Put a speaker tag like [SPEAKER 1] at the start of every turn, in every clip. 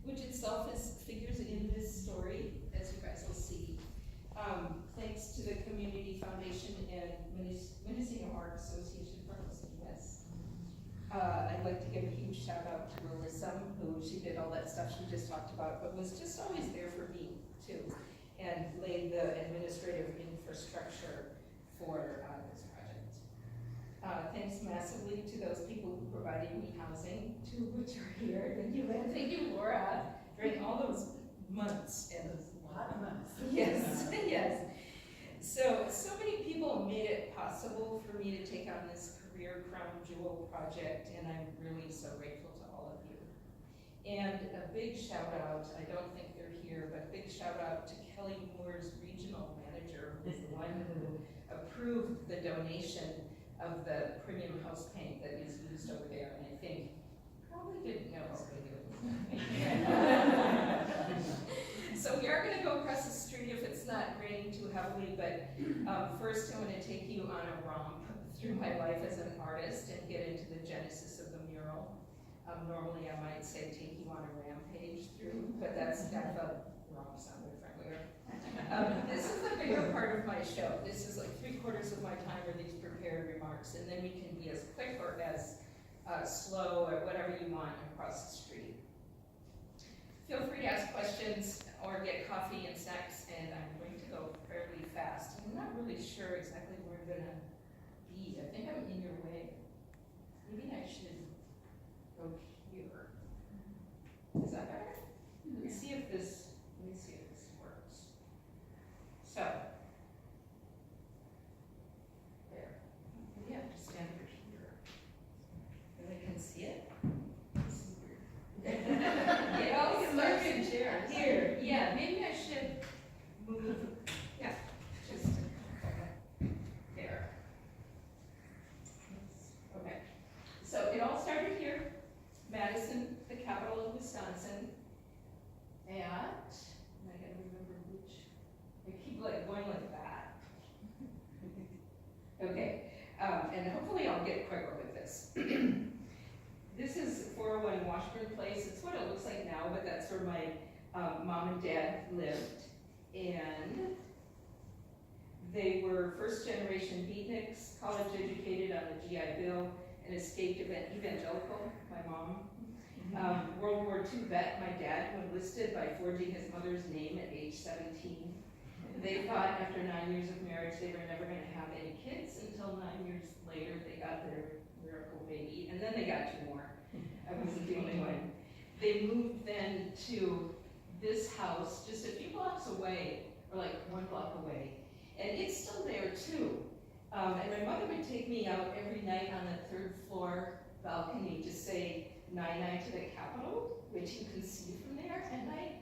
[SPEAKER 1] which itself figures in this story, as you guys will see. Thanks to the Community Foundation and Mendocino Art Association for hosting this. I'd like to give a huge shout out to Melissa, who she did all that stuff she just talked about, but was just always there for me too, and laid the administrative infrastructure for this project. Thanks massively to those people who provided me housing, two of which are here. Thank you, Lynn. Thank you, Laura, during all those months. And
[SPEAKER 2] a lot of months.
[SPEAKER 1] Yes, yes. So many people made it possible for me to take on this career crown jewel project, and I'm really so grateful to all of you. And a big shout out, I don't think they're here, but big shout out to Kelly Moore's regional manager, who's the one who approved the donation of the premium house paint that is used over there, and I think probably didn't know what they do. So we are going to go across the street if it's not raining too heavily, but first I'm going to take you on a romp through my life as an artist and get into the genesis of the mural. Normally I might say take you on a rampage through, but that's kind of a romp sounded friendlier. This is a bigger part of my show. This is like 3/4 of my time are these prepared remarks, and then we can be as quick or as slow or whatever you want across the street. Feel free to ask questions or get coffee and snacks, and I'm going to go fairly fast. I'm not really sure exactly where I'm gonna be. I think I'm in your way. Maybe I should go here. Is that better? Let me see if this works. So, there. Maybe I have to stand over here. And I can see it. This is weird. It all starts in chairs. Here, yeah, maybe I should move. Yeah, just there. Okay. So it all started here, Madison, the capital of Wisconsin. Am I gonna remember which? I keep like going like that. Okay, and hopefully I'll get quicker with this. This is 401 Washburn Place. It's what it looks like now, but that's where my mom and dad lived. And they were first generation beatniks, college educated on the GI Bill, and escaped evangelical, my mom. World War II vet, my dad, who enlisted by forging his mother's name at age 17. They thought after 9 years of marriage they were never going to have any kids until 9 years later they got their miracle baby, and then they got 2 more. I wasn't the only one. They moved then to this house just a few blocks away, or like 1 block away, and it's still there too. And my mother would take me out every night on the 3rd floor balcony to say "Nine to the Capitol," which you can see from there at night.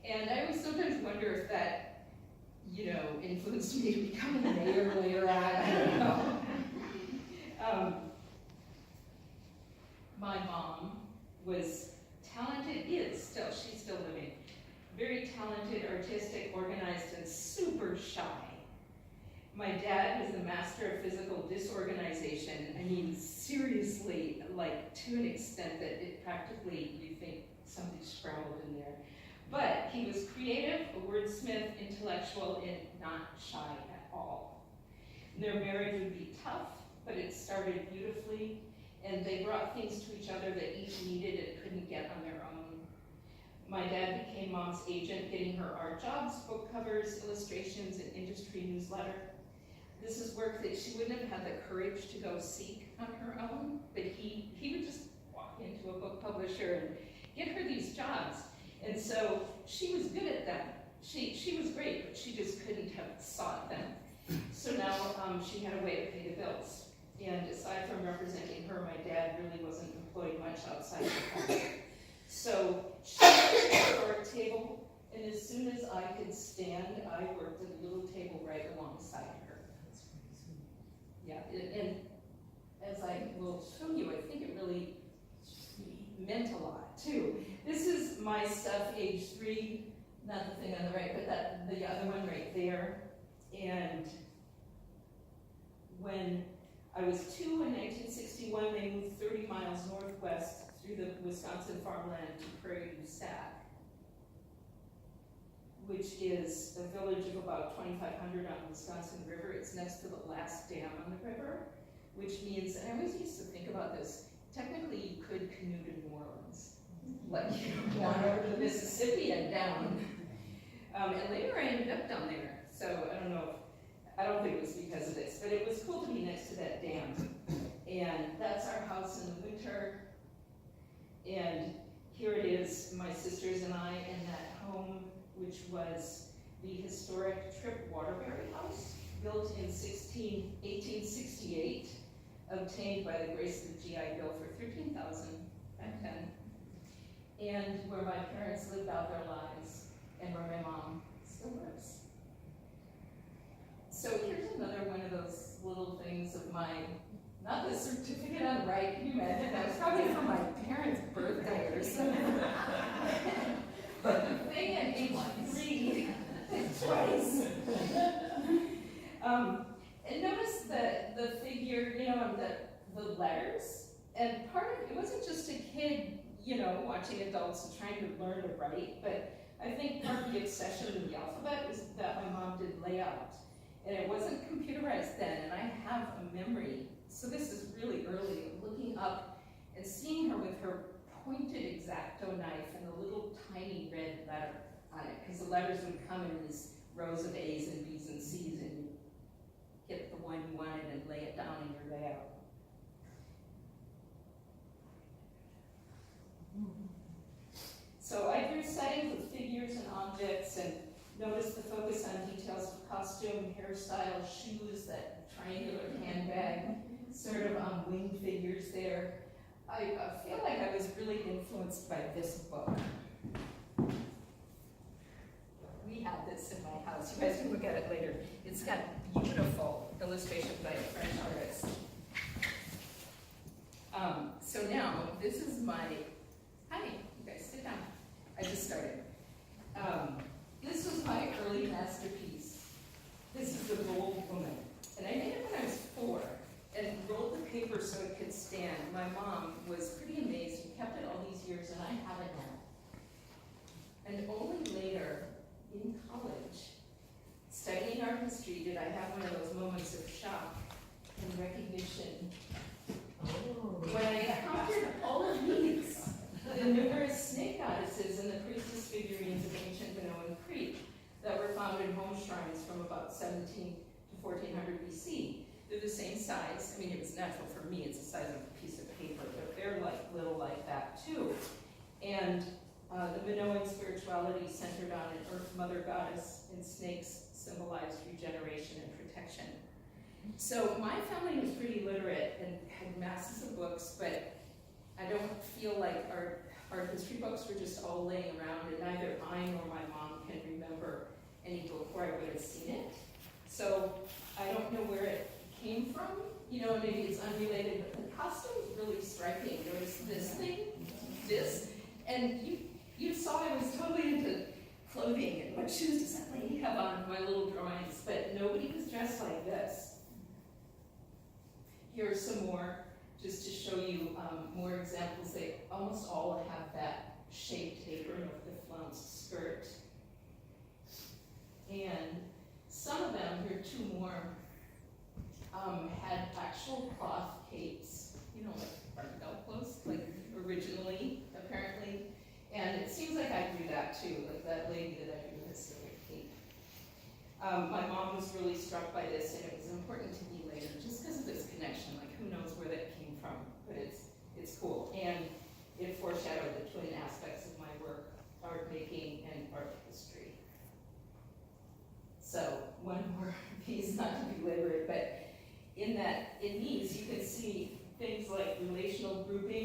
[SPEAKER 1] And I always sometimes wonder if that, you know, influenced me to become a mayor later on. I don't know. My mom was talented, she's still living, very talented, artistic, organized, and super shy. My dad was a master of physical disorganization. I mean, seriously, like to an extent that it practically, you think something scrambled in there. But he was creative, a wordsmith, intellectual, and not shy at all. Their marriage would be tough, but it started beautifully, and they brought things to each other that each needed and couldn't get on their own. My dad became mom's agent, getting her art jobs, book covers, illustrations, and industry newsletter. This is work that she wouldn't have had the courage to go seek on her own, but he would just walk into a book publisher and get her these jobs. And so she was good at them. She was great, but she just couldn't have sought them. So now she had a way to pay the bills. And aside from representing her, my dad really wasn't employed much outside the home. So she worked at a work table, and as soon as I could stand, I worked at a little table right alongside her. Yeah, and as I will show you, I think it really meant a lot too. This is my stuff, age 3, not the thing on the right, but the other one right there. And when I was 2 in 1961, they moved 30 miles northwest through the Wisconsin farmland to Prairie View Stack. which is a village of about 2,500 on the Wisconsin River. It's next to the last dam on the river, which means, and I always used to think about this, technically you could canoe to New Orleans. Like you could wander over the Mississippi and down. And later I ended up down there. So I don't think it was because of this, but it was cool to be next to that dam. And that's our house in the winter. And here it is, my sisters and I in that home, which was the historic Tripp Waterbury House, built in 1868, obtained by the grace of the GI Bill for $13,000 back then, and where my parents lived out their lives, and where my mom still lives. So here's another one of those little things of my, not the certificate on the right, can you imagine? That was probably for my parents' birthday or something. But the thing at age 3, twice. And notice the figure, and the letters. And part of it wasn't just a kid, watching adults and trying to learn to write, but I think part of the obsession with the alphabet is that my mom did layout. And it wasn't computerized then, and I have a memory. So this is really early, looking up and seeing her with her pointed X-Acto knife and the little tiny red letter on it, because the letters would come in these rows of A's and B's and C's, and you get the one you wanted and lay it down in your layout. So I drew settings with figures and objects, and notice the focus on details of costume, hairstyle, shoes, that triangular handbag, sort of winged figures there. I feel like I was really influenced by this book. We had this in my house. You guys can look at it later. It's got beautiful illustrations by a French artist. So now, this is my, hi, you guys sit down. I just started. This was my early masterpiece. This is the Gold Woman. And I made it when I was 4 and rolled the paper so it could stand. My mom was pretty amazed. She kept it all these years, and I have it now. And only later, in college, studying art history, did I have one of those moments of shock and recognition. When I encountered all of these, the numerous snake goddesses and the priestess figurines of ancient Minoan Crete that were found in home shrines from about 17 to 1400 BC. They're the same size. I mean, it was natural for me. It's the size of a piece of paper, but they're like little like that too. And the Minoan spirituality centered on an earth mother goddess, and snakes symbolized regeneration and protection. So my family was pretty literate and had masses of books, but I don't feel like our history books were just all laying around, and neither I nor my mom can remember any book where I would have seen it. So I don't know where it came from. Maybe it's unrelated, but the costume is really striking. Notice this thing, this, and you saw I was totally into clothing and what shoes does that lady have on my little drawings, but nobody was dressed like this. Here are some more, just to show you more examples. They almost all have that shaped apron of the flounced skirt. And some of them, here are 2 more, had actual cloth capes, like belt clothes, like originally, apparently. And it seems like I drew that too, like that lady that I drew has a cape. My mom was really struck by this, and it was important to me later, just because of this connection. Like, who knows where that came from, but it's cool. And it foreshadowed the twin aspects of my work, art making and art history. So one more piece, not to belabor it, but in these you can see things like relational grouping.